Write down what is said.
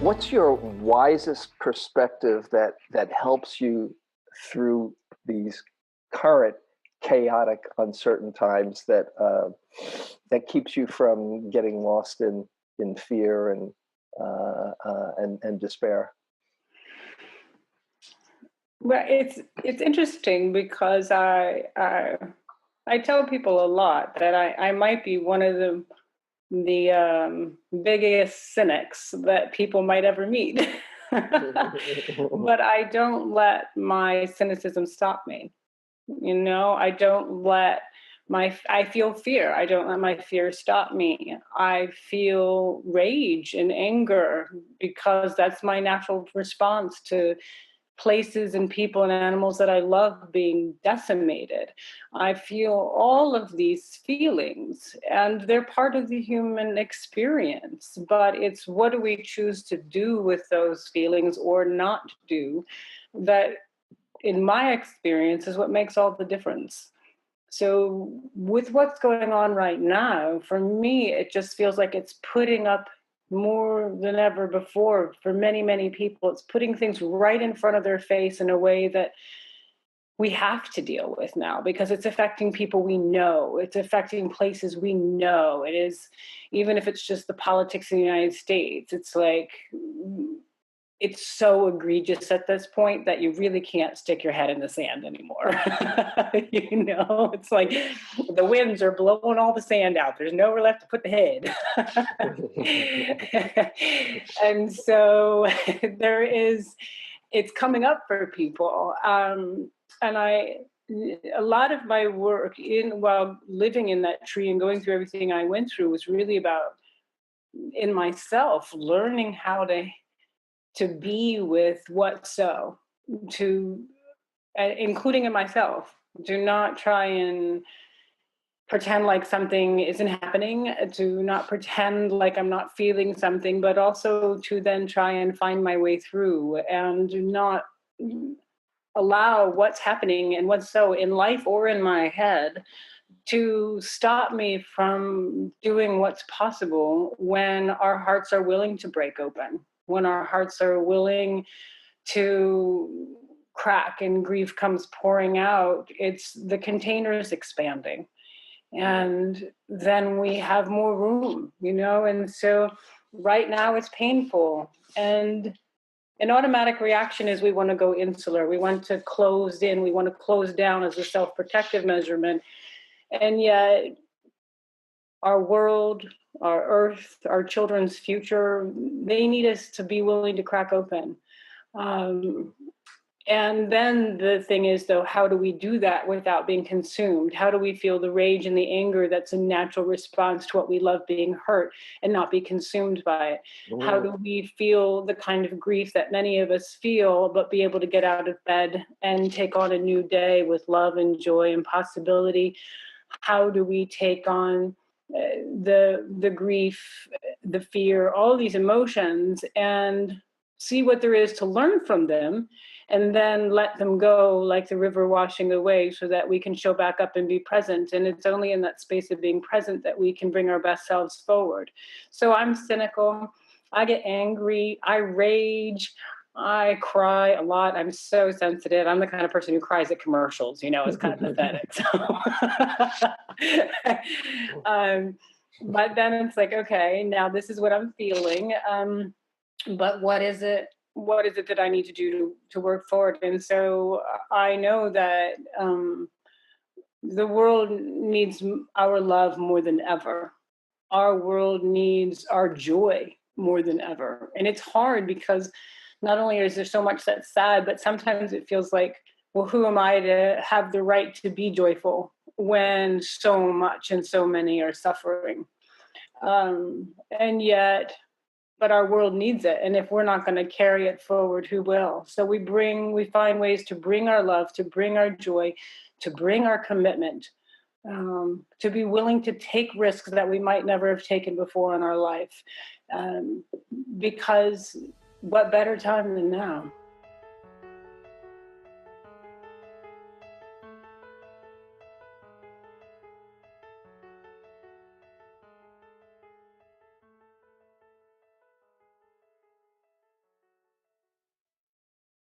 What's your wisest perspective that helps you through these current chaotic, uncertain times that keeps you from getting lost in fear and despair? Well, it's interesting because I tell people a lot that I might be one of the biggest cynics that people might ever meet, but I don't let my cynicism stop me. I don't let I feel fear. I don't let my fear stop me. I feel rage and anger because that's my natural response to places and people and animals that I love being decimated. I feel all of these feelings, and they're part of the human experience. But it's what do we choose to do with those feelings or not do that, in my experience, is what makes all the difference. So, with what's going on right now, for me, it just feels like it's putting up more than ever before for many, many people. It's putting things right in front of their face in a way that we have to deal with now because it's affecting people we know. It's affecting places we know. It is, even if it's just the politics in the United States, it's like, it's so egregious at this point that you really can't stick your head in the sand anymore. It's like the winds are blowing all the sand out. There's nowhere left to put the head. And so it's coming up for people. And a lot of my work while living in that tree and going through everything I went through was really about, in myself, learning how to be with what's so, to including in myself. Do not try and pretend like something isn't happening. Do not pretend like I'm not feeling something, but also to then try and find my way through, and do not allow what's happening and what's so in life or in my head to stop me from doing what's possible when our hearts are willing to break open, when our hearts are willing to crack and grief comes pouring out. It's the containers expanding. And then we have more room, and so right now it's painful. And an automatic reaction is we want to go insular. We want to close in. We want to close down as a self-protective measurement. And yet our world, our earth, our children's future, they need us to be willing to crack open. And then the thing is, though, how do we do that without being consumed? How do we feel the rage and the anger that's a natural response to what we love being hurt and not be consumed by it? How do we feel the kind of grief that many of us feel, but be able to get out of bed and take on a new day with love and joy and possibility? How do we take on the grief, the fear, all these emotions, and see what there is to learn from them, and then let them go like the river washing away so that we can show back up and be present. And it's only in that space of being present that we can bring our best selves forward. So I'm cynical. I get angry. I rage. I cry a lot. I'm so sensitive. I'm the kind of person who cries at commercials, it's kind of pathetic. So. But then it's like, okay, now this is what I'm feeling. But what is it that I need to do to work forward? And so I know that the world needs our love more than ever. Our world needs our joy more than ever. And it's hard because not only is there so much that's sad, but sometimes it feels like, well, who am I to have the right to be joyful when so much and so many are suffering? And yet, but our world needs it. And if we're not going to carry it forward, who will? So we find ways to bring our love, to bring our joy, to bring our commitment, to be willing to take risks that we might never have taken before in our life. Because what better time than now?